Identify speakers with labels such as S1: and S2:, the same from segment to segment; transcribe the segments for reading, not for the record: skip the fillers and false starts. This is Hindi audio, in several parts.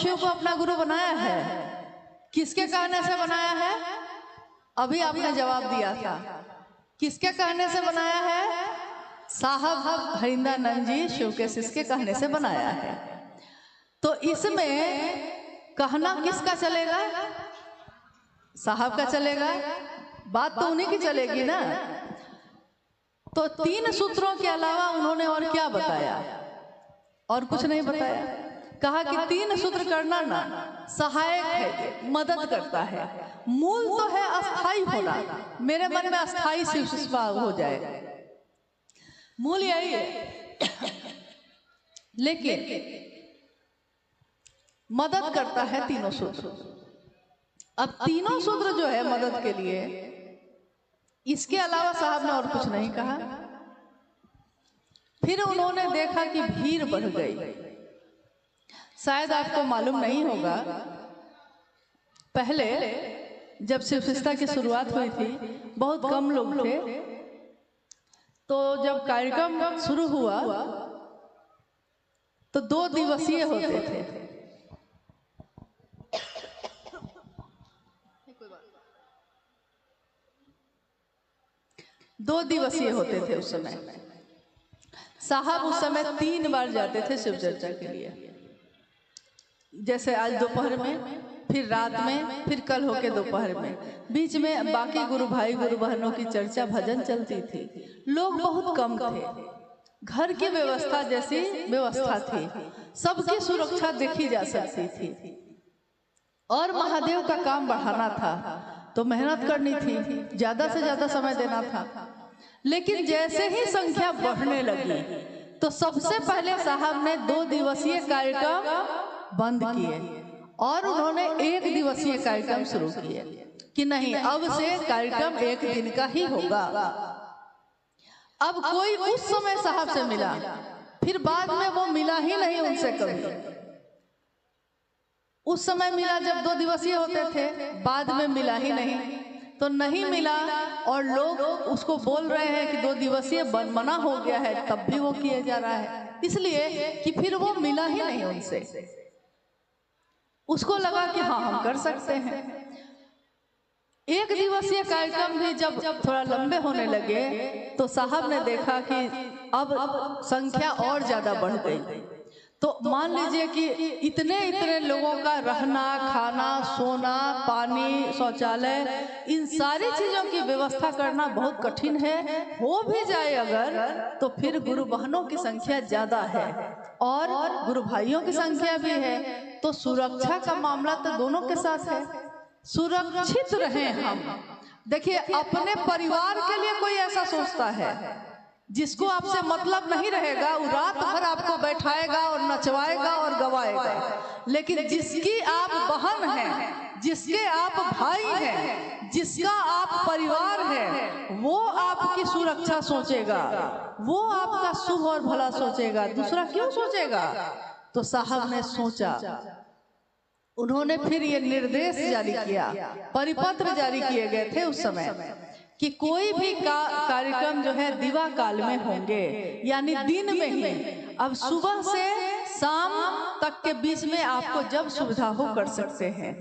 S1: शिव को अपना गुरु बनाया है? किसके कहने से बनाया है? अभी आपने जवाब दिया था। किसके कहने से बनाया है? साहब हरिंद्रानंद जी शिव के शिष्य के कहने से बनाया है। तो इसमें कहना किसका चलेगा? साहब का चलेगा। बात तो उन्हीं की चलेगी ना। तो 3 सूत्रों के अलावा उन्होंने और क्या बताया? और कुछ नहीं बताया। कहा कि 3 सूत्र करना ना सहायक है, मदद करता है। मूल तो है अस्थाई होना। मेरे मन में अस्थाई शिव सेवा हो जाए, मूल यही है। लेकिन मदद करता है 3 सूत्र। अब 3 सूत्र जो है मदद के लिए, इसके अलावा साहब ने और कुछ नहीं कहा। फिर उन्होंने देखा कि भीड़ बढ़ गई। शायद आपको मालूम नहीं होगा, पहले जब शिव सेवा की शुरुआत हुई थी बहुत कम लोग थे। तो जब कार्यक्रम शुरू हुआ तो 2 दिवसीय होते थे। 2 दिवसीय होते थे उस समय। साहब उस समय 3 बार जाते थे शिव चर्चा के लिए। जैसे आज दोपहर में, फिर रात में, फिर कल होके दोपहर में। बीच में बाकी गुरु भाई गुरु बहनों की चर्चा भजन चलती थी। लोग बहुत कम थे। घर की व्यवस्था जैसी व्यवस्था थी, सबकी सुरक्षा देखी जा सकती थी। और महादेव का काम बढ़ाना था तो मेहनत करनी थी, ज्यादा से ज्यादा समय देना था। लेकिन जैसे ही संख्या बढ़ने लगी तो सबसे पहले साहब ने 2 दिवसीय कार्यक्रम बंद किए और उन्होंने 1 दिवसीय कार्यक्रम शुरू किए कि नहीं, अब से कार्यक्रम 1 दिन का ही होगा। अब कोई उस समय साहब से मिला, फिर बाद में वो मिला ही नहीं उनसे कभी। उस समय मिला जब 2 दिवसीय होते थे, बाद में मिला ही नहीं। तो नहीं मिला और लोग उसको बोल रहे हैं कि 2 दिवसीय मना हो गया है, तब भी वो किया जा रहा है। इसलिए कि फिर वो मिला ही नहीं उनसे। उसको लगा कि हाँ हम कर सकते हैं। 1 दिवसीय कार्यक्रम भी जब थोड़ा लंबे होने लगे तो साहब ने देखा कि अब संख्या और ज्यादा बढ़ गई। तो मान लीजिए कि इतने लोगों का रहना, खाना, सोना, पानी, शौचालय, इन सारी चीजों की व्यवस्था करना बहुत कठिन है। हो भी जाए अगर तो फिर गुरु बहनों की संख्या ज्यादा है और गुरु भाइयों की संख्या भी है। तो सुरक्षा का मामला तो दोनों के साथ है। सुरक्षित रहें हम। देखिए, अपने परिवार के लिए कोई ऐसा सोचता है, जिसको आपसे मतलब नहीं रहेगा वो रात भर आपको बैठाएगा और नचवाएगा और गवाएगा। लेकिन जिसकी आप बहन हैं, जिसके आप भाई हैं, जिसका आप परिवार है, वो आपकी सुरक्षा सोचेगा, वो आपका शुभ और भला सोचेगा। दूसरा क्यों सोचेगा? तो साहब ने सोचा। उन्होंने फिर ये निर्देश जारी किया, परिपत्र जारी किए गए थे उस समय कि कोई भी कार्यक्रम जो है दिवा काल में होंगे, यानी दिन में ही। अब सुबह से शाम तक के बीच में आपको जब सुविधा हो कर सकते हैं,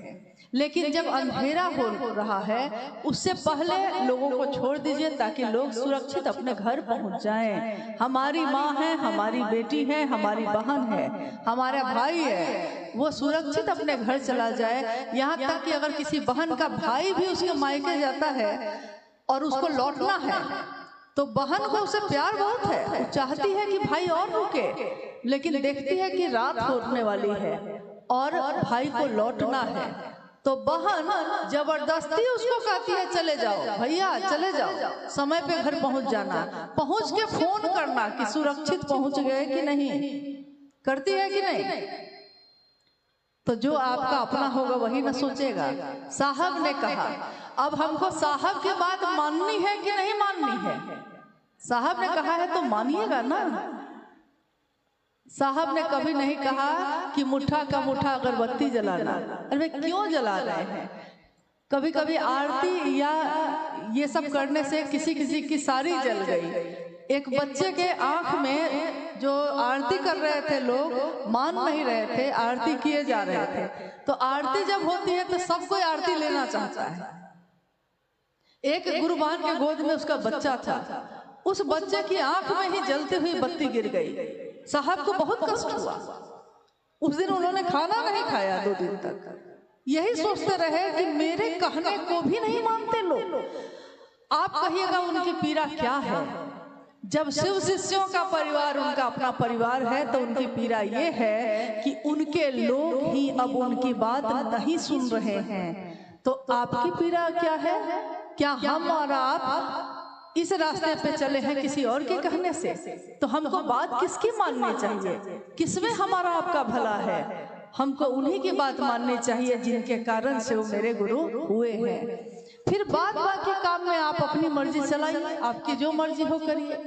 S1: लेकिन जब अंधेरा हो रहा है उससे पहले लोगों को छोड़ दीजिए ताकि लोग सुरक्षित अपने घर पहुंच जाएं। हमारी माँ है, हमारी बेटी है, हमारी बहन है, हमारा भाई है, वो सुरक्षित अपने घर चला जाए। यहाँ तक कि अगर किसी बहन का भाई भी उसके मायके जाता है और उसको लौटना है तो बहन को उससे प्यार बहुत है, वो चाहती है कि भाई और रुके, लेकिन देखती है कि रात होने वाली है और भाई को लौटना है। तो बहन जबरदस्ती उसको कहती है चले जाओ भैया, चले जाओ, समय पे घर पहुंच जाना, पहुंच के फोन करना कि सुरक्षित पहुंच गए कि नहीं, करती है कि नहीं? तो जो आपका अपना होगा वही ना सोचेगा। साहब ने कहा अब हमको साहब की बात माननी है कि नहीं माननी है? साहब ने कहा है तो मानिएगा ना। साहब ने कभी नहीं कहा कि मुट्ठा का मुट्ठा अगरबत्ती जलाना। अरे क्यों जला रहे हैं? कभी कभी आरती या ये सब करने से किसी किसी की सारी जल गई एक बच्चे के आंख में जो आरती कर रहे थे लोग मान नहीं रहे थे, आरती किए जा रहे थे। तो आरती जब होती है तो सब कोई आरती लेना चाहता है। एक गुरुबान के गोद में उसका बच्चा था, उस बच्चे की आंख में ही जलती हुई बत्ती गिर गई। साहब को बहुत कष्ट हुआ। उस दिन उन्होंने खाना नहीं खाया 2 दिन तक। यही सोचते रहे कि मेरे कहने को भी नहीं मानते लोग। आप कहिएगा उनकी पीड़ा क्या है। जब शिव शिष्यों का परिवार उनका अपना परिवार है तो उनकी पीड़ा ये है कि उनके लोग ही अब उनकी बात नहीं सुन रहे हैं। तो आपकी पीड़ा क्या है? क्या हम और आप इस रास्ते पे चले हैं किसी और के कहने से? तो हमको बात किसकी माननी चाहिए? किसमें हमारा आपका भला है? हमको उन्हीं की बात माननी चाहिए जिनके कारण से वो मेरे गुरु हुए हैं। फिर बाद बाकी काम में आप अपनी मर्जी चलाइए, आपकी जो मर्जी हो करिए।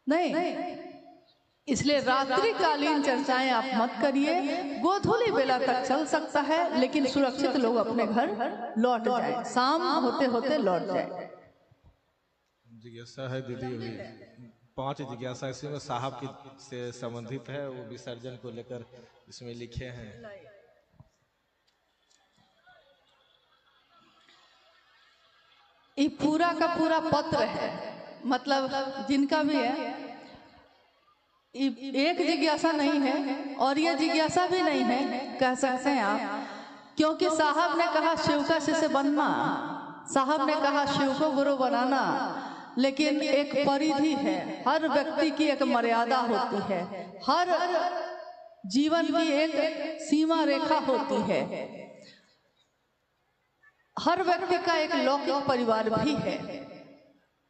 S1: नहीं, इसलिए रात्रिकालीन चर्चाएं आप मत करिए। गोधूली बेला तक चल सकता है, लेकिन सुरक्षित लोग अपने घर लौट जाए, शाम होते होते लौट जाए।
S2: जिज्ञासा है दीदी, अभी 5 जिज्ञासा इसमें साहब की से संबंधित है, वो विसर्जन को लेकर इसमें लिखे हैं।
S1: ये पूरा का पूरा पत्र है, मतलब जिनका भी है, एक जिज्ञासा नहीं है और यह जिज्ञासा भी नहीं है कह सकते हैं आप, क्योंकि साहब ने कहा शिव का शिष्य बनना, साहब ने कहा शिव को गुरु बनाना, लेकिन एक परिधि है। हर व्यक्ति की एक मर्यादा होती है, हर जीवन की एक सीमा रेखा होती है। हर व्यक्ति का एक लौकिक परिवार भी है।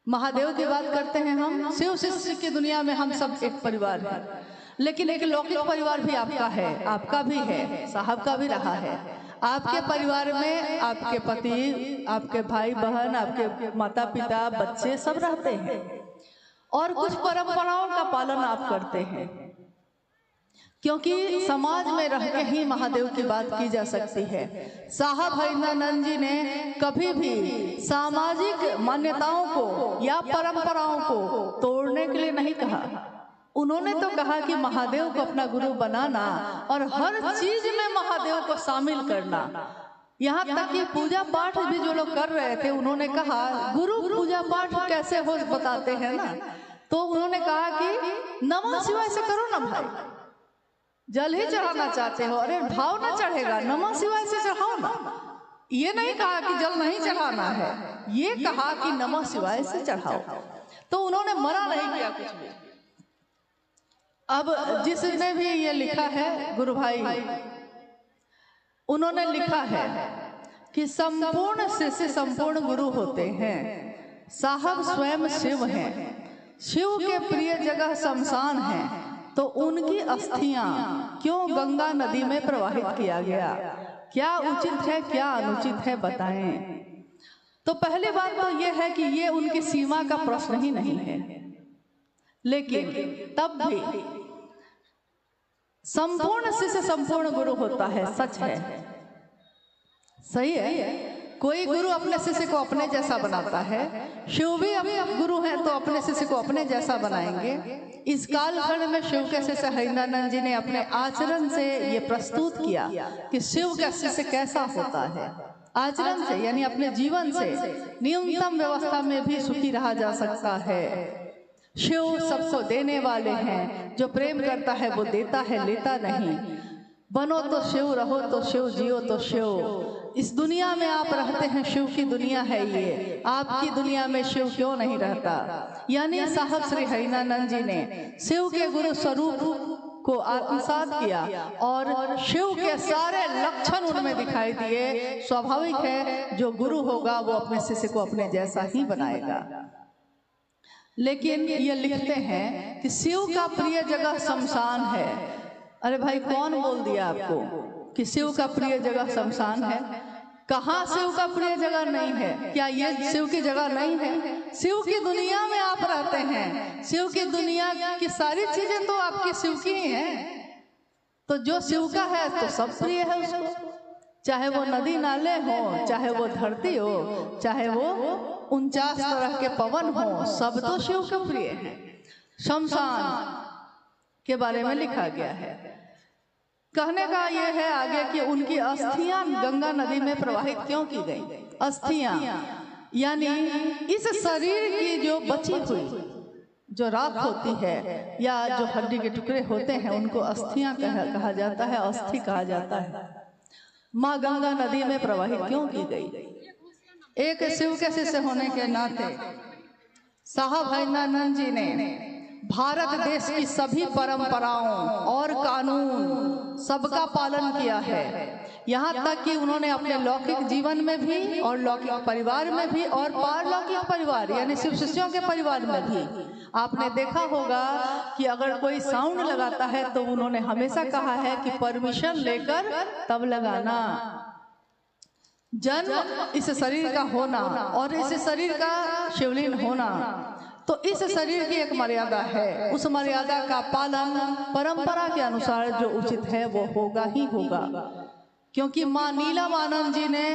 S1: महादेव की बात करते हैं हम, शिव शिष्य की दुनिया में हम सब एक परिवार है, लेकिन एक लौकिक परिवार भी आपका है, आपका भी है, साहब का भी रहा है। आपके परिवार में आपके पति, आपके भाई बहन, आपके माता पिता, बच्चे सब रहते हैं और कुछ परंपराओं का पालन आप करते हैं, क्योंकि समाज में रह के ही महादेव की बात की जा सकती है। साहब हरिनानंद जी ने कभी भी सामाजिक मान्यताओं को या परंपराओं को तोड़ने के लिए नहीं कहा। उन्होंने तो कहा कि महादेव को अपना गुरु बनाना और हर चीज में महादेव को शामिल करना। यहाँ तक कि पूजा पाठ भी जो लोग कर रहे थे, उन्होंने कहा गुरु पूजा पाठ कैसे हो बताते हैं ना, तो उन्होंने कहा कि नमः शिवाय से करो ना भाई, जल ही चढ़ाना चाहते हो, अरे भाव ना चढ़ेगा, नमः शिवाय से चढ़ाओ ना। ये नहीं कहा कि जल नहीं चढ़ाना है, ये कहा कि नमः शिवाय से चढ़ाओ। तो उन्होंने मना नहीं किया कुछ भी। अब जिसने भी ये लिखा है गुरु भाई, उन्होंने लिखा है कि संपूर्ण शिष्य संपूर्ण गुरु होते हैं। साहब स्वयं शिव हैं, शिव के प्रिय जगह शमशान है, तो उनकी अस्थियां क्यों गंगा नदी में प्रवाहित किया गया? क्या उचित है, क्या अनुचित है, बताएं। तो पहली बात तो यह है कि ये उनकी सीमा का प्रश्न ही नहीं है, लेकिन तब भी संपूर्ण शिष्य संपूर्ण गुरु होता है, सच है, सही है। कोई गुरु अपने शिष्य को अपने जैसा बनाता है, शिव भी अपने गुरु हैं तो अपने शिष्य को अपने जैसा बनाएंगे। इस कालखंड में शिव के शिष्य हरिनानंद जी ने अपने आचरण से ये प्रस्तुत किया कि शिव का शिष्य कैसा होता है। आचरण से यानी अपने जीवन से न्यूनतम व्यवस्था में भी सुखी रहा जा सकता है। शिव सबको देने वाले हैं, जो प्रेम करता है वो देता है, लेता नहीं। बनो तो शिव, रहो तो शिव, जियो तो शिव। इस दुनिया में आप रहते हैं, शिव की दुनिया है ये, आपकी दुनिया में शिव क्यों नहीं रहता? यानी साहब श्री हरिनानंद जी ने शिव के गुरु स्वरूप को आत्मसात किया और शिव के सारे लक्षण उनमें दिखाई दिए। स्वाभाविक है जो गुरु होगा वो अपने शिष्य को अपने जैसा ही बनाएगा। लेकिन ये लिखते हैं कि शिव का प्रिय जगह शमशान है। अरे भाई, कौन बोल दिया आपको कि शिव का प्रिय जगह शमशान है? कहाँ शिव का प्रिय जगह नहीं है? क्या ये शिव की जगह नहीं है? शिव की दुनिया में आप रहते हैं, शिव की दुनिया की सारी चीजें तो आपकी शिव की ही हैं। तो जो शिव का है तो सब प्रिय है उसको। चाहे वो नदी नाले हो, चाहे वो धरती हो, चाहे वो 49 तरह के पवन हो, सब तो शिव के प्रिय हैं। शमशान के बारे में लिखा गया है। कहने का ये है आगे कि उनकी अस्थियां गंगा नदी में प्रवाहित क्यों की गई। अस्थियां यानी इस शरीर की जो बची हुई जो राख होती है या जो हड्डी के टुकड़े होते हैं उनको अस्थियां कहा जाता है, अस्थि कहा जाता है। माँ गंगा नदी में प्रवाहित क्यों की गई। एक शिव के शिष्य होने के नाते साहब भजनानंद जी ने भारत देश की सभी परंपराओं और कानून सबका पालन किया है। यहाँ तक कि उन्होंने अपने लौकिक जीवन में भी और लौकिक परिवार में भी और पारलौकिक परिवार यानी शिव शिष्यों के परिवार में भी आपने देखा होगा कि अगर कोई साउंड लगाता है तो उन्होंने हमेशा कहा है कि परमिशन लेकर तब लगाना। जन्म इस शरीर का होना और इस शरीर का शिवलिंग होना, तो इस शरीर की एक मर्यादा है। उस मर्यादा का पालन परंपरा के अनुसार जो उचित है वो होगा ही होगा। क्योंकि माँ नीलमानंद जी ने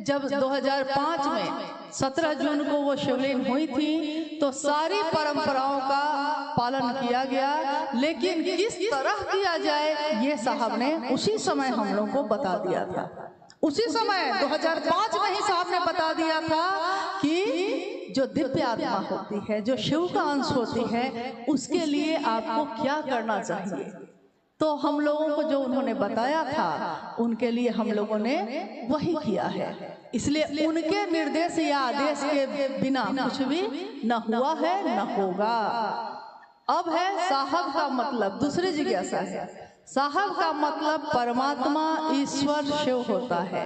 S1: जब 2005 में 17 जून को वो शिवलिंग हुई थी तो सारी परंपराओं का पालन किया गया, लेकिन किस तरह किया जाए ये साहब ने उसी समय हम लोग को बता दिया था। उसी समय 2005 में ही साहब ने बता दिया था कि जो दिव्य आत्मा होती है, जो शिव का अंश होती है, उसके लिए आपको क्या करना चाहिए। तो हम लोगों को जो उन्होंने बताया था उनके लिए हम लोगों ने वही किया है। इसलिए उनके निर्देश या आदेश के बिना कुछ भी न हुआ है न होगा। अब है साहब का मतलब, दूसरी जिज्ञासा है। साहब का मतलब परमात्मा ईश्वर शिव होता है।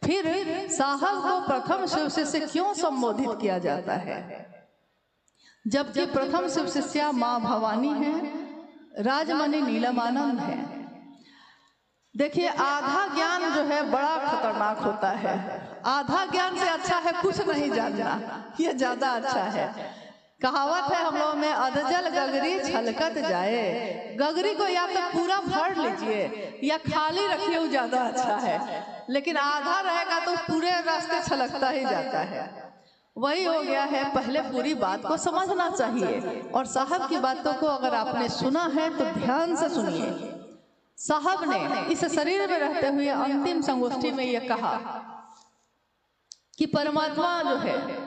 S1: फिर साहब को प्रथम शिव शिष्य क्यों संबोधित किया जाता है, जबकि प्रथम शिव शिष्या माँ भवानी है, राजमणि नीलमानंद है। देखिए आधा ज्ञान जो है बड़ा खतरनाक होता है। आधा ज्ञान से अच्छा है कुछ नहीं जानना, ये ज्यादा अच्छा है। कहावत है हम लोगों में, अधजल गगरी छलकत जाए। गगरी को या तो पूरा भर लीजिए या खाली रखिए, वो ज्यादा अच्छा है। लेकिन आधा रहेगा तो पूरे रास्ते छलकता ही जाता है। वही हो गया है, पहले पूरी बात को समझना चाहिए। और साहब की बातों को अगर आपने सुना है तो ध्यान से सुनिए। साहब ने इस शरीर में रहते हुए अंतिम संगोष्ठी में यह कहा कि परमात्मा जो है,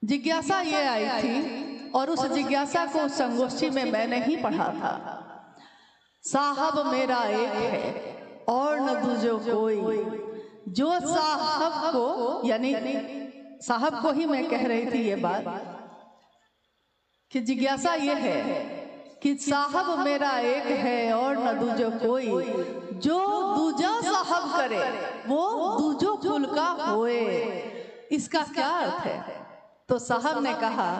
S1: जिज्ञासा ये आई थी और उस जिज्ञासा को संगोष्ठी में मैंने ही पढ़ा था। साहब मेरा एक है और न दूजो कोई। जो साहब को, यानी साहब को ही मैं कह रही थी ये बात कि जिज्ञासा ये है कि साहब मेरा एक है और न दूजो कोई। जो दूजा साहब करे वो दूजो कुल का होए। इसका क्या अर्थ है। तो साहब ने कहा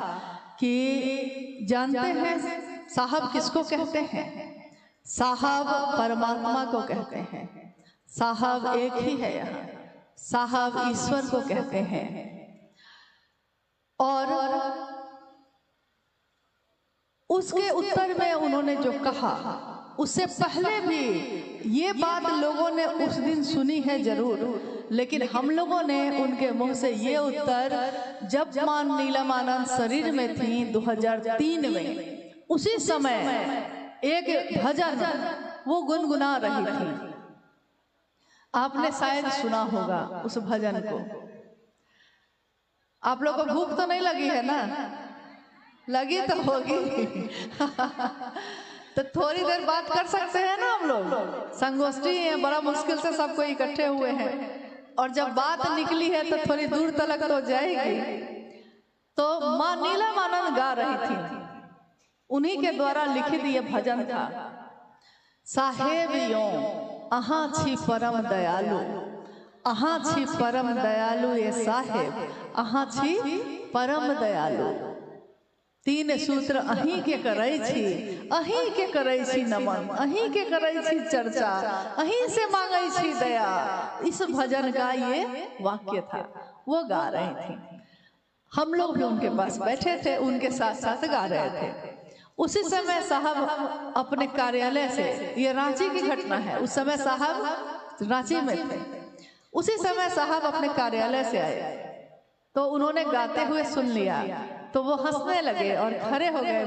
S1: कि जानते हैं साहब किसको कहते हैं। साहब परमात्मा को कहते हैं। साहब एक ही है यहाँ, साहब ईश्वर को कहते हैं। और उसके उत्तर में उन्होंने जो कहा, उससे पहले भी ये बात लोगों ने उस दिन सुनी है जरूर, लेकिन हम लोगों ने उनके मुंह से ये उत्तर जब मां नीलमानंद शरीर में थी 2003 में, उसी समय एक भजन वो गुनगुना रही थी। आपने शायद सुना होगा उस भजन को। आप लोग को भूख तो नहीं लगी है ना? लगी तो होगी। तो थोड़ी देर बात कर सकते हैं ना हम लोग। संगोष्ठी है, बड़ा मुश्किल से सबको इकट्ठे हुए हैं और जब बात निकली है तो थोड़ी दूर तक तो जाएगी। तो मां नीलमानंद गा रही थी, उन्हीं के द्वारा लिखित ये भजन था। साहेब यो अहाँ छी परम दयालु, अहाँ छी परम दयालु ये साहेब, अहाँ छी परम दयालु। तीन सूत्र अहीं के करै छी, अहीं के करै छी नमन, अहीं के करै छी चर्चा, अहीं से मांगै छी दया। इस भजन का ये वाक्य था, वो गा रही थी। हम लोग भी उनके पास बैठे थे, उनके साथ साथ गा रहे थे। उसी समय साहब अपने कार्यालय से, ये रांची की घटना है, उस समय साहब रांची में थे। उसी समय साहब अपने कार्यालय से आए तो उन्होंने गाते हुए सुन लिया तो वो हंसने लगे और खड़े हो गए।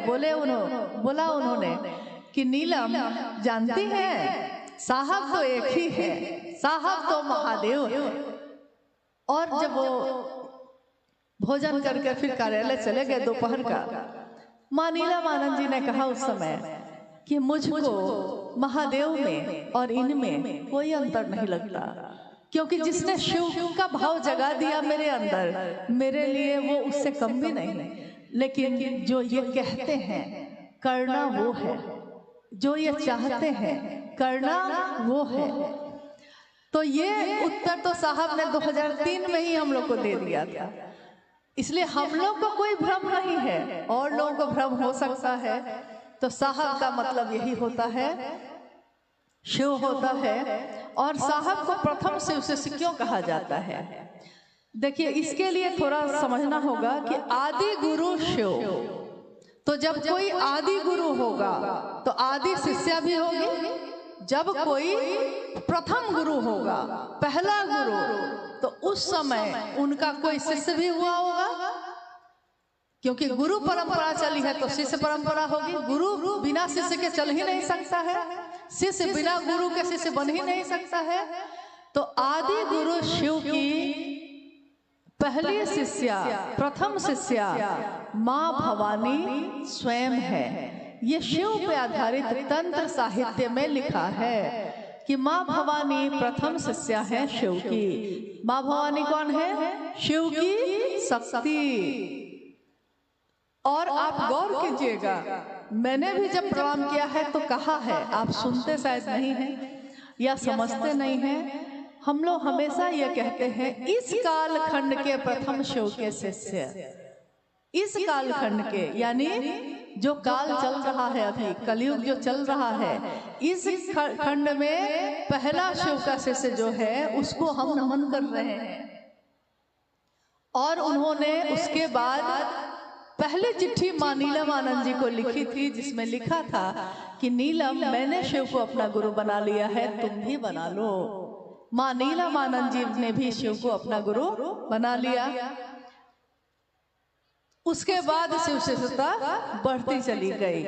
S1: बोला उन्होंने कि नीलम जानती है साहब तो एक ही है, साहब तो महादेव है। और जब वो भोजन करके फिर कार्यालय चले गए दोपहर का, माँ नीलम आनंद जी ने कहा उस समय कि मुझको महादेव में और इनमें कोई अंतर नहीं लगता, क्योंकि जिसने शिव का भाव जगा दिया मेरे अंदर, मेरे लिए वो उससे कम भी नहीं। लेकिन जो ये कहते हैं करना वो है, जो ये चाहते हैं करना वो है। तो ये उत्तर तो साहब ने 2003 में ही हम लोग को दे दिया था। इसलिए हम लोग को कोई भ्रम नहीं है, और लोगों को भ्रम हो सकता है। तो साहब का मतलब यही होता है, शिव होता है। और साहब को प्रथम शिव क्यों कहा जाता है? देखिए, इसके लिए थोड़ा समझना होगा कि आदि गुरु शिव। तो जब कोई आदि गुरु होगा तो आदि शिष्या भी होगी। जब कोई प्रथम गुरु होगा, पहला गुरु, तो उस समय उनका कोई शिष्य भी हुआ होगा, क्योंकि गुरु परंपरा चली है तो शिष्य परंपरा होगी। गुरु बिना शिष्य के चल ही नहीं सकता है, शिष्य बिना गुरु के शिष्य बन ही नहीं सकता है। तो आदि गुरु शिव की पहली शिष्या, प्रथम शिष्या माँ भवानी स्वयं है। ये शिव पे आधारित तंत्र साहित्य में लिखा है कि माँ भवानी प्रथम शिष्या है शिव की। माँ भवानी कौन है? शिव की शक्ति। और आप गौर कीजिएगा, मैंने भी जब प्रणाम किया है तो कहा है, आप सुनते शायद नहीं हैं या समझते नहीं हैं। हम लोग हमेशा ये कहते हैं इस कालखंड के प्रथम शिव के शिष्य। इस कालखंड के यानी जो काल चल रहा है, अभी कलयुग जो चल रहा है, इस खंड में पहला शिव का शिष्य जो है उसको हम नमन कर रहे हैं। और उन्होंने उसके बाद पहले चिट्ठी माँ नीलम आनंद जी को लिखी थी, जिसमें लिखा था कि नीलम, मैंने शिव को अपना गुरु बना लिया है, तुम भी बना लो। माँ नीलम आनंद जी ने भी शिव को अपना गुरु बना लिया। उसके बाद शिव शिष्यता बढ़ती चली गई।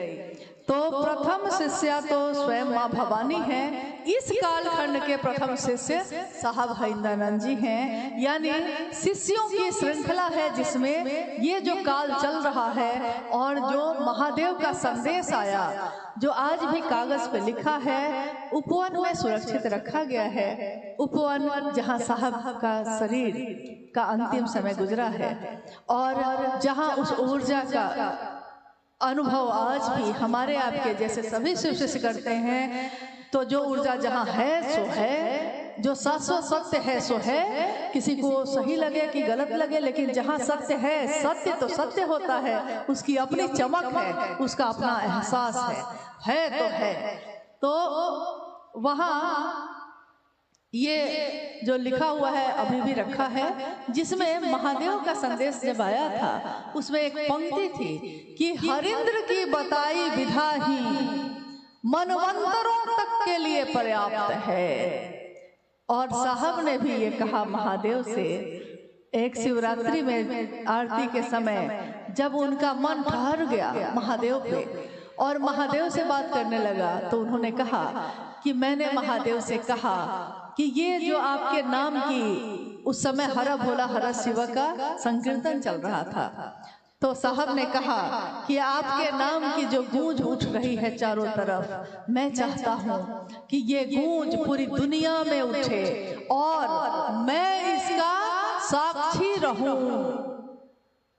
S1: तो प्रथम शिष्या तो स्वयं माँ भवानी है। इस कालखंड के प्रथम शिष्य साहब हरिंद्रानंद जी हैं। यानी शिष्यों की श्रृंखला है जिसमें ये जो काल चल रहा है और जो महादेव का संदेश आया, जो आज भी कागज पे लिखा है, उपवन में सुरक्षित रखा गया है। उपवन जहाँ साहब का शरीर का अंतिम समय गुजरा है और जहाँ उस ऊर्जा का अनुभव आज भी हमारे आपके जैसे सभी शिव शिष्य करते हैं। तो जो ऊर्जा जहाँ है सो है, जो शाश्वत सत्य है सो है। किसी को सही लगे कि गलत लगे, लेकिन जहाँ सत्य है, सत्य तो सत्य होता है, उसकी अपनी चमक है, उसका अपना एहसास है तो है। तो वहाँ ये जो लिखा हुआ है अभी भी रखा है, जिसमें महादेव का संदेश जब आया था उसमें एक पंक्ति थी कि हरिंद्र की बताई विधा ही मनवंतरों तक के लिए पर्याप्त है। और साहब ने भी ये कहा महादेव से, एक शिवरात्रि में आरती के समय जब उनका मन ठहर गया महादेव पे और महादेव से बात करने लगा, तो उन्होंने कहा कि मैंने महादेव से कहा कि ये जो आपके नाम की, उस समय हर भोला हर शिव का संकीर्तन चल रहा था, तो साहब ने कहा कि आपके नाम की जो गूंज उठ रही है चारों तरफ, मैं चाहता हूँ कि ये गूंज पूरी दुनिया में उठे और मैं इसका साक्षी रहूं।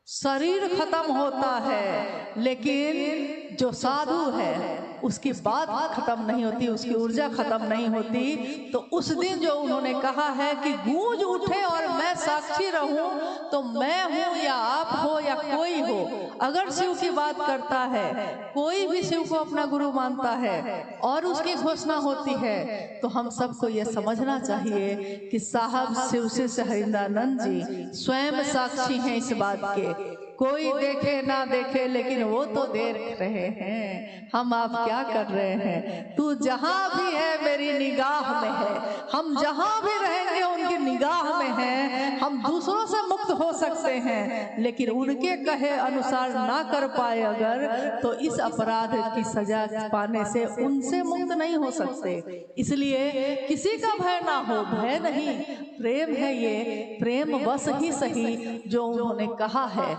S1: शरीर खत्म होता है लेकिन जो साधु है उसकी बात खत्म नहीं होती, उसकी ऊर्जा खत्म नहीं होती। तो उस दिन जो उन्होंने कहा है कि गूंज उठे और मैं साक्षी रहूं, तो मैं हूं या आप हो या कोई हो, अगर शिव की बात करता है, कोई भी शिव को अपना गुरु मानता है और उसकी घोषणा होती है, तो हम सबको ये समझना चाहिए कि साहब शिव शिष्य हरिंद्रानंद जी स्वयं साक्षी हैं इस बात के कोई देखे ना देखे लेकिन वो तो देख रहे हैं हम आप क्या कर रहे हैं। तू जहां भी है मेरी निगाह में है, हम जहां भी रहेंगे उनकी निगाह में है। हम दूसरों से मुक्त हो सकते हैं लेकिन उनके कहे अनुसार ना कर पाए अगर, तो इस अपराध की सजा पाने से उनसे मुक्त नहीं हो सकते। इसलिए किसी का भय ना हो, भय नहीं, प्रेम है ये, प्रेम बस ही सही जो उन्होंने कहा है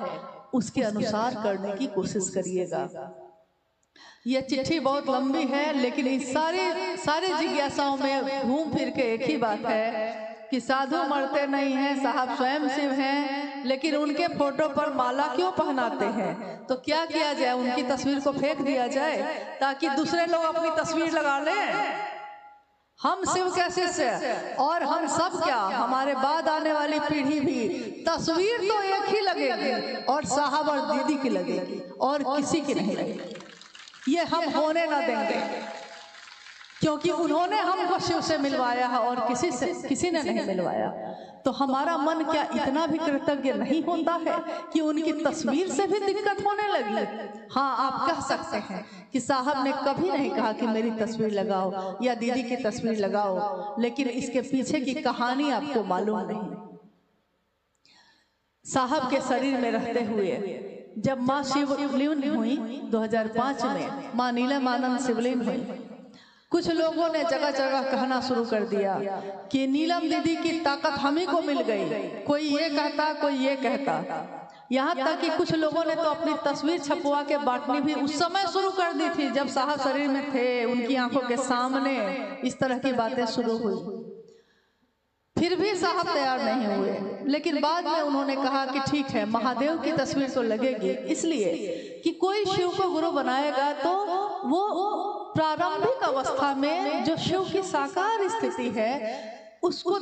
S1: उसके अनुसार करने की कोशिश करिएगा। यह चिट्ठी बहुत लंबी है लेकिन इस सारी जिज्ञासाओं में घूम फिर के एक ही बात है कि साधु मरते नहीं हैं, साहब स्वयं शिव हैं, लेकिन उनके फोटो पर माला क्यों पहनाते हैं। तो क्या किया जाए, उनकी तस्वीर को फेंक दिया जाए ताकि दूसरे लोग अपनी तस्वीर लगा लें। हम शिव के शिष्य और हम सब क्या, हमारे बाद आने वाली पीढ़ी भी तस्वीर तो एक ही लगेगी और साहब और दीदी की लगेगी और किसी की नहीं लगेगी। ये हम होने ना देंगे क्योंकि उन्होंने हमको शिव से मिलवाया है और किसी ने नहीं मिलवाया। तो हमारा मन क्या इतना भी कृतज्ञ नहीं होता है कि उनकी तस्वीर से भी दिक्कत होने लगी। हाँ, आप कह सकते हैं कि साहब ने कभी नहीं कहा कि मेरी तस्वीर लगाओ या दीदी की तस्वीर लगाओ, लेकिन इसके पीछे की कहानी आपको मालूम नहीं। साहब के शरीर में रहते हुए जब माँ शिवलीन हुई 2005 में, माँ नीलमानंद शिवलीन हुई, कुछ लोगों ने जगह जगह कहना शुरू कर दिया कि नीलम दीदी की ताकत हम ही को मिल गई। कोई ये कहता, कोई ये कहता, यहाँ तक कि कुछ लोगों ने तो अपनी तस्वीर छपवा के बांटनी भी उस समय शुरू कर दी थी जब साहब शरीर में थे, उनकी आंखों के सामने इस तरह की बातें शुरू हुई। फिर भी साहब तैयार नहीं हुए, लेकिन बाद में उन्होंने कहा कि ठीक है, महादेव की तस्वीर तो लगेगी, इसलिए कि कोई शिव को गुरु बनाएगा तो वो प्रारंभिक अवस्था में जो शिव की साकार स्थिति है उसको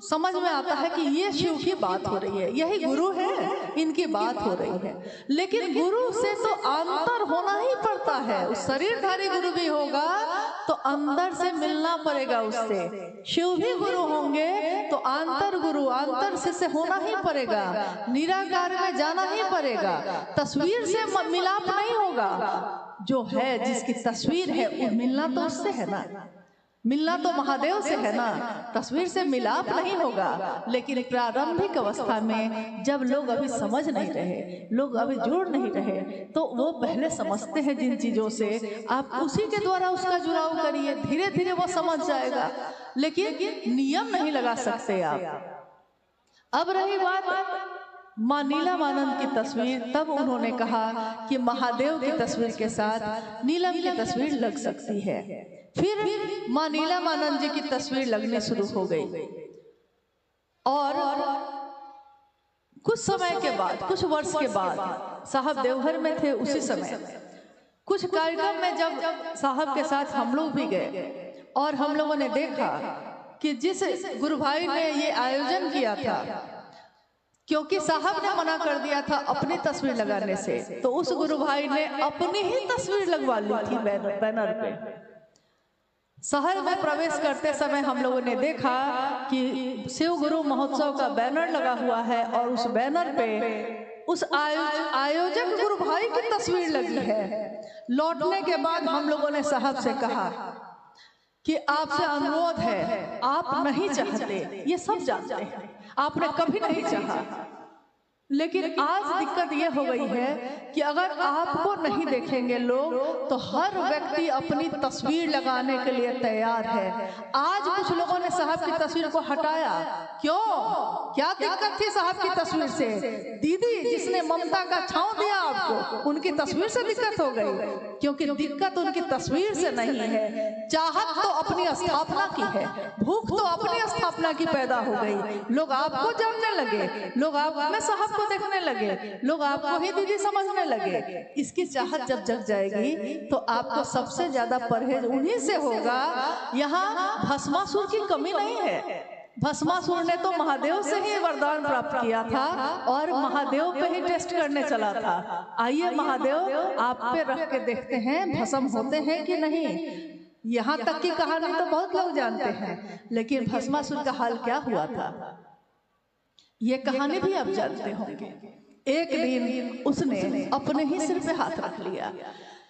S1: समझ में आता है कि ये शिव की बात हो रही है, यही गुरु है, इनकी बात हो रही है। लेकिन गुरु से तो अंतर होना ही पड़ता है। उस शरीरधारी गुरु भी होगा तो अंदर से मिलना पड़ेगा उससे। शिव भी गुरु होंगे तो अंतर गुरु, अंतर से होना ही पड़ेगा, निराकार में जाना ही पड़ेगा। तस्वीर से मिलाप नहीं होगा। जो है, जिसकी तस्वीर है, वो मिलना तो उससे है ना, मिलना तो महादेव से है ना, तस्वीर से मिलाप नहीं होगा। लेकिन प्रारंभिक अवस्था में जब लोग अभी समझ नहीं रहे, लोग अभी जुड़ नहीं रहे, तो वो पहले समझते हैं जिन चीजों से, आप उसी के द्वारा उसका जुड़ाव करिए, धीरे धीरे वो समझ जाएगा। लेकिन नियम नहीं लगा सकते आप। अब रही बात माँ नीलमानंद की तस्वीर, तब उन्होंने कहा कि महादेव की तस्वीर के साथ नीलम की तस्वीर लग सकती है। फिर माँ नीलमानंद जी की तस्वीर लगने शुरू हो गई और कुछ समय के बाद, कुछ वर्ष के बाद, साहब देवघर में थे उसी समय, कुछ कार्यक्रम में जब साहब के साथ हम लोग भी गए और हम लोगों ने देखा कि जिस गुरु भाई ने ये आयोजन किया था, क्योंकि साहब ने मना कर दिया था अपनी तस्वीर लगाने से, तो उस गुरु भाई ने अपनी ही तस्वीर लगवा ली थी बैनर पे। शहर में प्रवेश करते समय हम लोगों ने देखा कि शिव गुरु महोत्सव का बैनर लगा हुआ है और उस बैनर पे उस आयोजक गुरु भाई की तस्वीर लगी है। लौटने के बाद हम लोगों ने साहब से कहा कि आपसे अनुरोध है, आप नहीं चाहते, ये सब जानते हैं, आपने कभी नहीं चाहा, लेकिन आज दिक्कत यह हो गई है कि अगर आपको नहीं देखेंगे लोग तो हर व्यक्ति अपनी तस्वीर लगाने के लिए तैयार है। आज कुछ लोगों ने साहब की तस्वीर को हटाया, क्यों, क्या दिक्कत थी साहब की तस्वीर से? दीदी जिसने ममता का छांव दिया आपको, उनकी तस्वीर से दिक्कत हो गई, क्योंकि दिक्कत उनकी तस्वीर से नहीं है, चाहत तो अपनी स्थापना की है, भूख तो अपनी स्थापना की पैदा हो गई। लोग आपको जानने लगे, लोग आप में साहब को देखने लगे, लोग आपको ही दीदी समझने लगे। इसकी चाहत जब जग जाएगी तो आपको सबसे ज्यादा परहेज उन्हीं से होगा। यहाँ भस्मासुर की कमी नहीं है। भस्मासुर ने तो महादेव से ही वरदान प्राप्त किया था और महादेव पे ही टेस्ट करने चला था। आइए महादेव आप पे रख के देखते हैं भस्म होते हैं कि नहीं। यहाँ तक की कहानी तो बहुत लोग जानते हैं, लेकिन भस्मासुर का हाल क्या हुआ था ये कहानी भी आप जानते होंगे। एक दिन उसने अपने ही सिर पे हाथ रख लिया।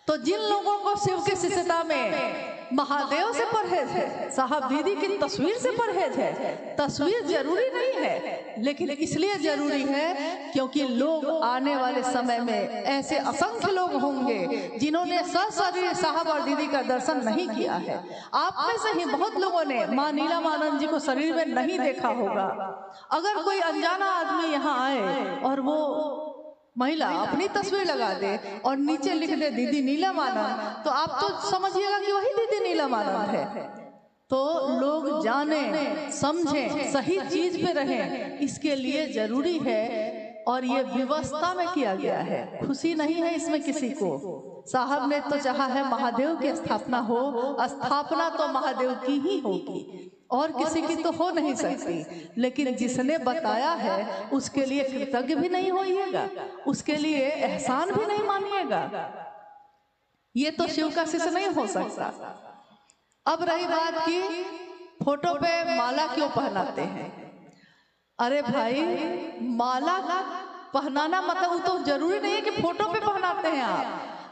S1: तो जिन लोगों को शिव की शिष्यता में महादेव से परहेज है, साहब दीदी की तस्वीर से परहेज है। तस्वीर जरूरी नहीं है, लेकिन इसलिए जरूरी है क्योंकि लोग आने वाले समय में ऐसे असंख्य लोग होंगे जिन्होंने सशरीर साहब और दीदी का दर्शन नहीं किया है। आप में से ही बहुत लोगों ने माँ नीलमानंद जी को शरीर में नहीं देखा होगा। अगर कोई अनजाना आदमी यहाँ आए और वो महिला अपनी तस्वीर लगा दे और नीचे लिख दे दीदी नीलमानंद, तो आप तो समझिएगा कि वही दीदी नीलमानंद है। तो लोग जाने समझें, सही चीज पे रहें, इसके लिए जरूरी है। और ये व्यवस्था में किया गया है, खुशी नहीं है इसमें किसी को। साहब ने तो चाहा है महादेव की स्थापना हो, स्थापना तो महादेव की ही होगी और किसी की तो हो नहीं सकती। लेकिन जिसने बताया है उसके लिए कृतज्ञ भी नहीं होइएगा, उसके लिए एहसान भी नहीं मानिएगा। ये तो शिव का शिष्य नहीं हो सकता। अब रही बात की फोटो पे माला क्यों पहनाते हैं। अरे भाई, माला पहनाना मतलब तो जरूरी नहीं है कि फोटो पे पहनाते हैं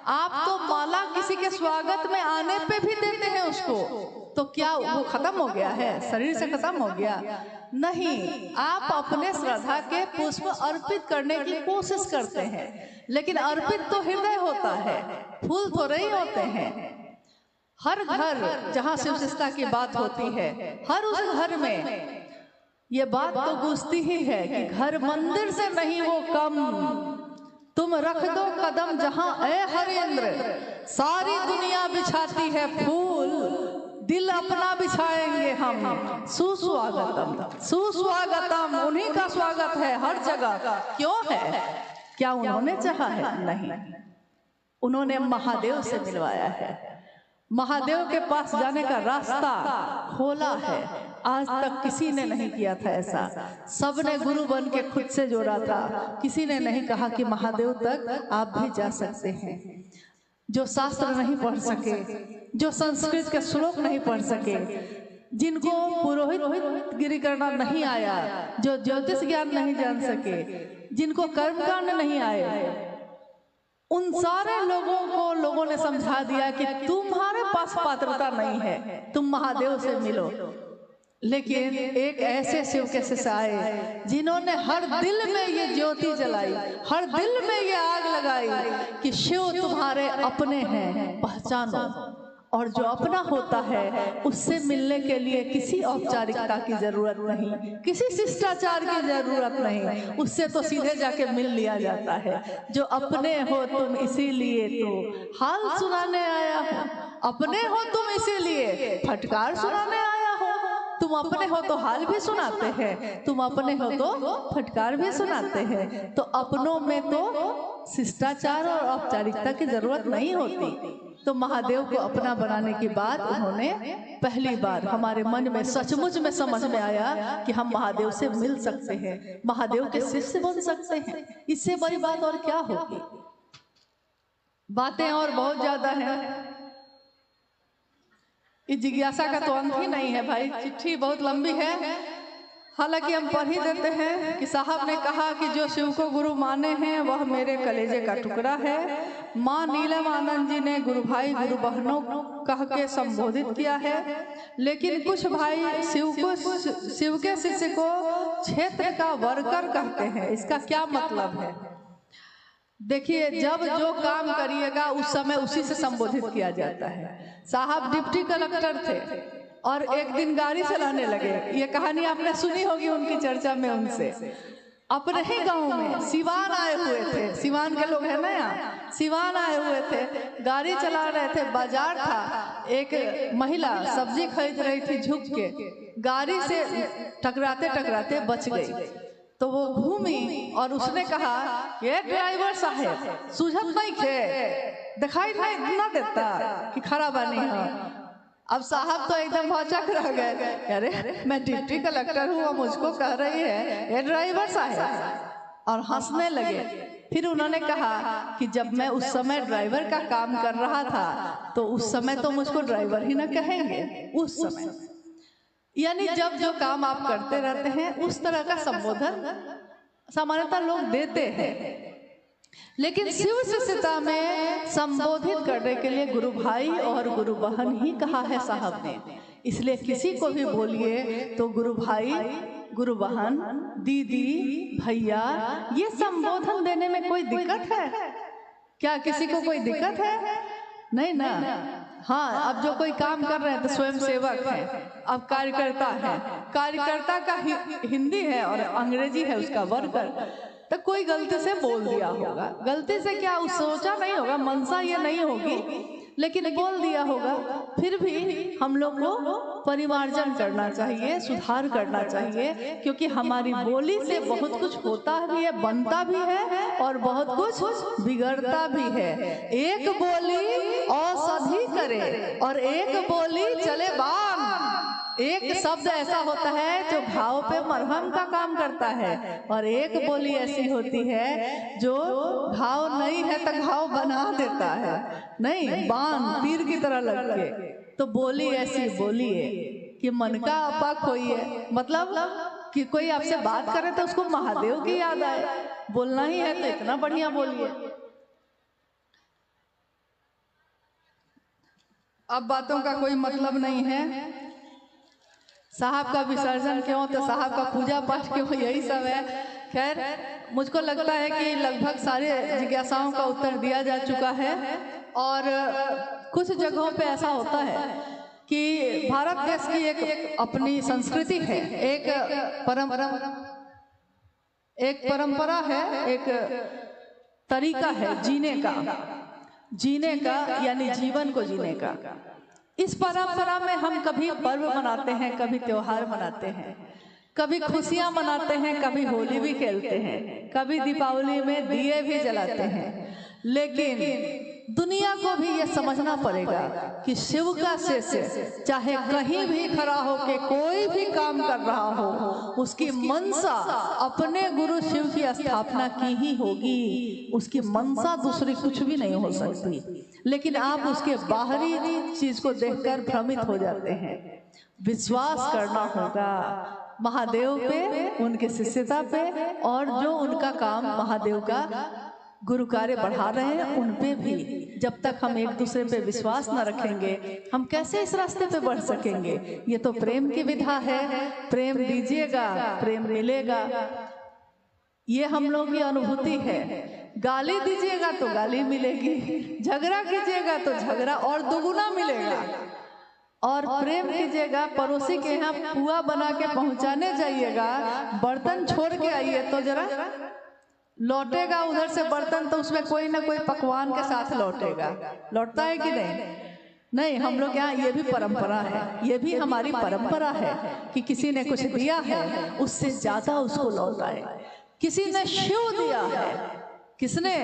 S1: आप तो माला किसी के स्वागत में आने पे भी देते हैं उसको। तो क्या वो खत्म हो गया है, शरीर से खत्म हो गया? नहीं, आप अपने श्रद्धा के पुष्प अर्पित करने की कोशिश करते हैं, लेकिन अर्पित तो हृदय होता है, फूल थोड़े ही होते हैं। हर घर जहाँ शिव शिष्टता की बात होती है, हर उस घर में ये बात तो गूंजती ही है कि घर मंदिर से नहीं वो कम, तुम रख दो कदम जहां ए हरेंद्र, सारी दुनिया बिछाती है फूल, दिल अपना बिछाएंगे हम, सुस्वागतम सुस्वागतम। उन्हीं का स्वागत है हर जगह। क्यों है? क्या उन्होंने चाहा है? नहीं, उन्होंने महादेव से मिलवाया है। महादेव के पास जाने का रास्ता खोला है। आज तक किसी ने नहीं किया था ऐसा। सबने गुरु बन के खुद से जोड़ा था। किसी ने नहीं कहा कि महादेव तक आप भी जा सकते हैं। जो शास्त्र नहीं पढ़ सके, जो संस्कृत के श्लोक नहीं पढ़ सके, जिनको पुरोहित गिरी करना नहीं आया, जो ज्योतिष ज्ञान नहीं जान सके, जिनको कर्मकांड नहीं आए, उन सारे लोगों को लोगों ने समझा दिया कि तुम्हारे पास पात्रता नहीं है, तुम महादेव से मिलो। लेकिन एक ऐसे शिव के शिष्य आए जिन्होंने हर दिल में ये ज्योति जलाई, हर दिल में ये आग लगाई कि शिव तुम्हारे अपने हैं, पहचानो। और जो अपना होता है उससे मिलने के लिए किसी औपचारिकता की जरूरत नहीं, किसी शिष्टाचार की जरूरत नहीं, उससे तो सीधे जाके मिल लिया जाता है। जो अपने हो तुम इसीलिए तो हाल सुनाने आया हो, अपने हो तुम इसीलिए फटकार सुनाने आया हो। तुम अपने हो तो हाल भी सुनाते हैं, तुम अपने हो तो फटकार भी सुनाते हैं। तो अपनों में तो शिष्टाचार और औपचारिकता की जरूरत नहीं होती। तो महादेव को अपना बनाने के बाद उन्होंने पहली बार हमारे मन में सचमुच में समझ में आया कि हम महादेव से मिल सकते हैं, महादेव के शिष्य बन सकते हैं। इससे बड़ी बात और क्या होगी? बातें और बहुत ज्यादा हैं। इस जिज्ञासा का तो अंत ही नहीं है भाई, चिट्ठी बहुत लंबी है। हालांकि हम पढ़ ही देते हैं कि साहब ने कहा कि जो शिव को गुरु माने हैं वह मेरे कलेजे का टुकड़ा है। माँ नीलमानंद जी ने गुरु भाई गुरु बहनों कह के संबोधित किया है, लेकिन कुछ भाई शिव के शिष्य को क्षेत्र का वर्कर कहते हैं। इसका क्या मतलब है? देखिए, जब जो काम करिएगा उस समय उसी से संबोधित किया जाता है। साहब डिप्टी कलेक्टर थे और एक दिन गाड़ी चलाने लगे। ये कहानी आपने सुनी होगी उनकी चर्चा में। उनसे अपने ही गांव में सिवान आए हुए थे, सिवान के लोग हैं ना यहाँ, सिवान आए हुए थे, गाड़ी चला रहे थे, बाजार था, एक महिला सब्जी खरीद रही थी, झुक के गाड़ी से टकराते टकराते बच गई। तो वो घूमी और उसने कहा, ये ड्राइवर साहब सूझत नहीं थे, दिखाई नहीं ना देता कि खड़ा बनी है। अब साहब तो एकदम भौचक रह गए, अरे मैं डिप्टी कलेक्टर हूँ, वो मुझको कह रही है ये ड्राइवर साहब, और हंसने लगे। फिर उन्होंने कहा कि जब मैं उस समय ड्राइवर का काम कर रहा था तो उस समय तो मुझको ड्राइवर ही ना कहेंगे। उस समय यानी जब जो काम आप करते रहते हैं उस तरह का संबोधन सामान्यतः लोग देते हैं, लेकिन शिव शिष्यता में संबोधित करने के लिए गुरु भाई और गुरु बहन ही कहा है साहब ने। इसलिए किसी को भी बोलिए तो गुरु भाई, गुरु बहन, दीदी, भैया, ये संबोधन देने में कोई दिक्कत है क्या? किसी को कोई दिक्कत है? नहीं ना। हाँ, अब जो कोई काम कर रहे हैं तो स्वयं सेवक है, अब कार्यकर्ता है, कार्यकर्ता का हिंदी है और अंग्रेजी है उसका वर्कर, तो कोई गलती से बोल दिया होगा, गलती से क्या सोचा नहीं होगा, मनसा ये नहीं होगी, लेकिन बोल दिया होगा। फिर भी हम लोग को परिमार्जन करना चाहिए, सुधार करना चाहिए, क्योंकि हमारी बोली से बहुत कुछ होता भी है, बनता भी है और बहुत कुछ बिगड़ता भी है। एक बोली औषधि करे और एक बोली चले बाम। एक शब्द ऐसा होता है जो घाव पे मरहम का काम करता है, और एक बोली ऐसी होती है जो घाव नहीं है तो घाव बना देता है, नहीं बाण तीर की तरह लग के। तो बोली ऐसी बोलिए कि मन का आपा खोइए, मतलब कि कोई आपसे बात करे तो उसको महादेव की याद आए। बोलना ही है तो इतना बढ़िया बोलिए। अब बातों का कोई मतलब नहीं है। साहब का विसर्जन क्यों, तो साहब का पूजा पाठ क्यों, यही सब है। खैर, मुझको लगता है कि लगभग सारे जिज्ञासाओं का उत्तर दिया जा चुका है। और कुछ जगहों पे ऐसा होता है कि भारत देश की एक अपनी संस्कृति है, एक परंपरा है, एक तरीका है जीने का यानी जीवन को जीने का। इस परंपरा में हम कभी पर्व मनाते हैं, कभी त्योहार मनाते हैं, कभी खुशियां मनाते हैं, कभी होली भी खेलते हैं, कभी दीपावली में दिए भी जलाते हैं। लेकिन दुनिया को भी ये समझना पड़ेगा कि शिव का शिष्य चाहे कहीं भी खड़ा हो के कोई भी काम कर रहा हो, उसकी मनसा अपने गुरु शिव की स्थापना की ही होगी। उसकी मनसा दूसरी कुछ भी नहीं हो सकती। लेकिन आप उसके बाहरी चीज को देखकर भ्रमित हो जाते हैं। विश्वास करना होगा महादेव पे, उनके शिष्यता पे, और जो उनका काम महादेव का गुरु कार्य बढ़ा रहे हैं उन पे भी। जब तक हम एक दूसरे पे विश्वास न रखेंगे, हम कैसे इस रास्ते पे बढ़ सकेंगे? ये तो प्रेम की विधा है। प्रेम दीजिएगा, प्रेम मिलेगा, ये हम लोग की अनुभूति है। गाली दीजिएगा तो गाली मिलेगी, झगड़ा कीजिएगा तो झगड़ा और दुगुना मिलेगा। और प्रेम कीजिएगा, पड़ोसी के यहाँ पुआ बना के पहुंचाने जाइएगा, बर्तन छोड़ के आइए तो जरा लौटेगा उधर से बर्तन, तो उसमें कोई ना कोई पकवान के साथ लौटेगा। लौटता है कि नहीं? नहीं, हम लोग यहाँ ये भी परंपरा है, ये भी हमारी परंपरा है कि किसी ने कुछ दिया है उससे ज्यादा उसको लौटाए। किसी ने शिव दिया है, किसने?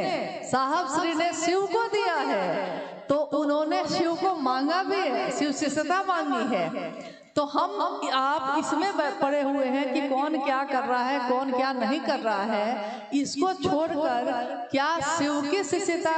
S1: साहब श्री ने शिव को दिया है, तो उन्होंने शिव को मांगा भी है, शिव शिष्यता मांगी है। तो हम आप इसमें पड़े हुए हैं कि कौन क्या कर रहा है, कौन क्या नहीं कर रहा है। इसको छोड़कर क्या शिव की शिष्यता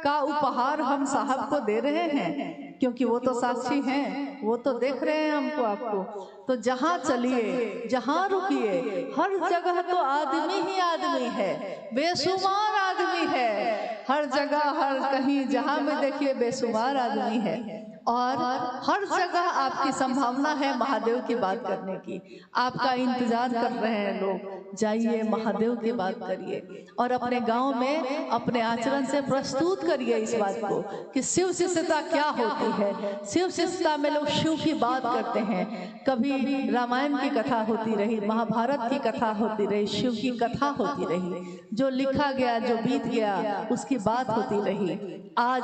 S1: का उपहार हम साहब को दे रहे हैं? क्योंकि वो तो साक्षी हैं, वो तो देख रहे हैं हमको, आपको। तो जहाँ चलिए, जहाँ रुकिए, हर जगह तो आदमी ही आदमी है, बेशुमार आदमी है। हर जगह, हर कहीं जहाँ में देखिए बेशुमार आदमी है। और हर जगह आपकी संभावना है महादेव की बात करने की। आपका इंतजार कर रहे हैं लोग, जाइए महादेव की बात करिए और अपने गांव में अपने आचरण से प्रस्तुत करिए इस बात को कि शिव शिष्यता क्या होती है। शिव शिष्यता में लोग शिव की बात करते हैं। कभी रामायण की कथा होती रही, महाभारत की कथा होती रही, शिव की कथा होती रही, जो लिखा गया, जो बीत गया, उसकी बात होती रही। आज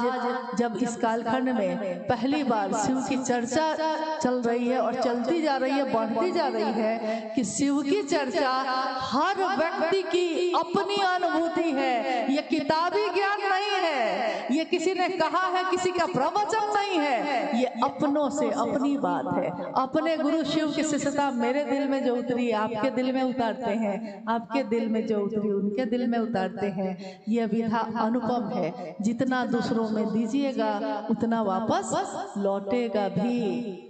S1: जब इस कालखंड में पहली बार शिव की चर्चा चल रही है और चलती जा रही है, बढ़ती जा रही है कि शिव की चर्चा हर व्यक्ति की अपनी अनुभूति है। ये किताबी ज्ञान नहीं है, ये किसी ने कहा है, किसी का प्रवचन नहीं है, ये अपनों से अपनी बात है। अपने गुरु शिव की शिष्यता मेरे दिल में जो उतरी आपके दिल में उतारते हैं, आपके दिल में जो उतरी उनके दिल में उतारते हैं। यह विधा अनुपम है। जितना दूसरों में दीजिएगा उतना वापस लौटेगा भी।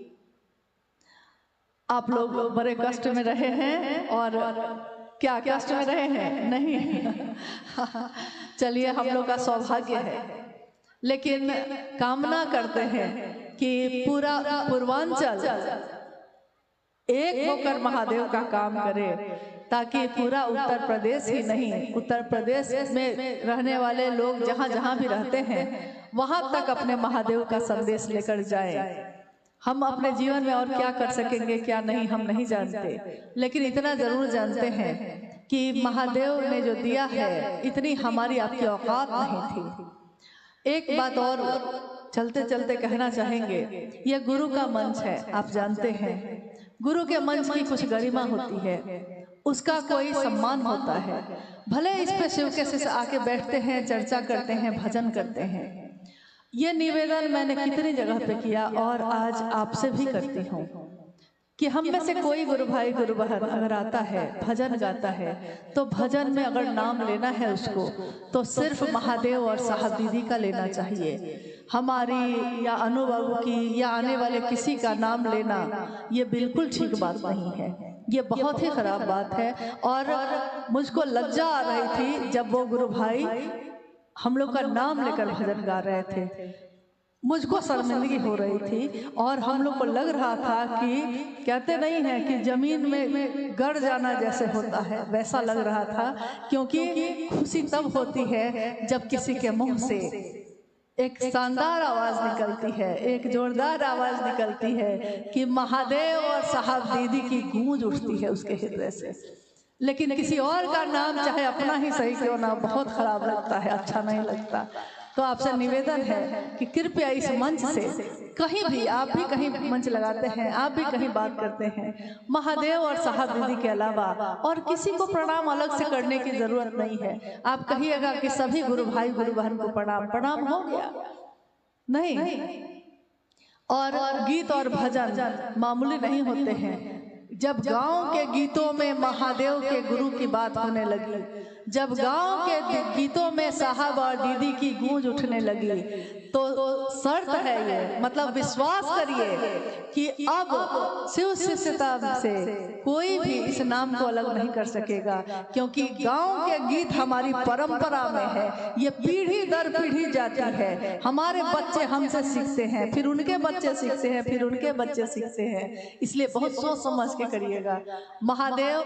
S1: आप लोग बड़े कष्ट में रहे हैं और क्या कष्ट में रहे हैं? नहीं। चलिए, हम लोग का सौभाग्य है, लेकिन कामना करते हैं कि पूरा पूर्वांचल एक होकर महादेव का काम करे, ताकि पूरा उत्तर प्रदेश ही नहीं, उत्तर प्रदेश में रहने वाले लोग जहाँ जहाँ भी रहते हैं वहाँ तक अपने महादेव का संदेश लेकर जाए। हम अपने जीवन में और क्या कर सकेंगे क्या नहीं हम नहीं जानते, लेकिन इतना जरूर जानते हैं कि महादेव ने जो दिया है इतनी हमारी आपकी औकात नहीं थी। एक बात और चलते चलते कहना चाहेंगे, यह गुरु का मंच है, आप जानते हैं गुरु के मंच की कुछ गरिमा होती है, उसका कोई सम्मान होता है। भले इस पे शिव के शिष्य आके बैठते हैं, चर्चा करते हैं, भजन करते हैं। ये निवेदन मैंने कितनी जगह पे किया और आज आपसे भी करती हूँ कि हम में से कोई गुरु भाई गुरु बहन अगर आता है, भजन गाता है, तो भजन में अगर नाम लेना है उसको तो सिर्फ महादेव और साहब दीदी का लेना चाहिए। हमारी या अनुभव की या आने वाले किसी का नाम लेना ये बिल्कुल ठीक बात नहीं है, ये बहुत ही खराब बात है। और मुझको लज्जा आ रही थी जब वो गुरु भाई हम लोग का नाम लेकर भजन गा रहे थे, मुझको शर्मिंदगी हो रही थी और हम लोग को लग रहा था कि कहते नहीं है कि जमीन में गड़ जाना जैसे होता है, वैसा लग रहा था। क्योंकि खुशी तब होती है जब किसी के मुंह से एक शानदार आवाज निकलती है, एक जोरदार आवाज निकलती है कि महादेव और साहब दीदी की गूंज उठती है उसके हृदय से। लेकिन किसी और का नाम चाहे अपना ही सही क्यों ना, बहुत खराब लगता है, अच्छा नहीं लगता। तो आपसे निवेदन है कि कृपया इस मंच से कहीं भी, आप भी कहीं मंच लगाते हैं, आप भी कहीं बात करते हैं, महादेव और साहब दीदी के अलावा और किसी को प्रणाम अलग से करने की जरूरत नहीं है। आप कहिएगा कि सभी गुरु भाई गुरु बहन को प्रणाम हो गया, नहीं। और गीत और भजन मामूली नहीं होते हैं। जब गांव के गीतों में महादेव के गुरु की बात होने लगी, जब गांव के गीतों में साहब और दीदी की गूंज उठने लगी, तो शर्त है ये, मतलब विश्वास करिए कि अब शिव शिष्यता से कोई भी इस नाम को अलग नहीं कर सकेगा। क्योंकि गांव के गीत हमारी परंपरा में है, ये पीढ़ी दर पीढ़ी जाती है। हमारे बच्चे हमसे सीखते हैं, फिर उनके बच्चे सीखते हैं, फिर उनके बच्चे सीखते हैं। इसलिए बहुत सोच समझ के करिएगा। महादेव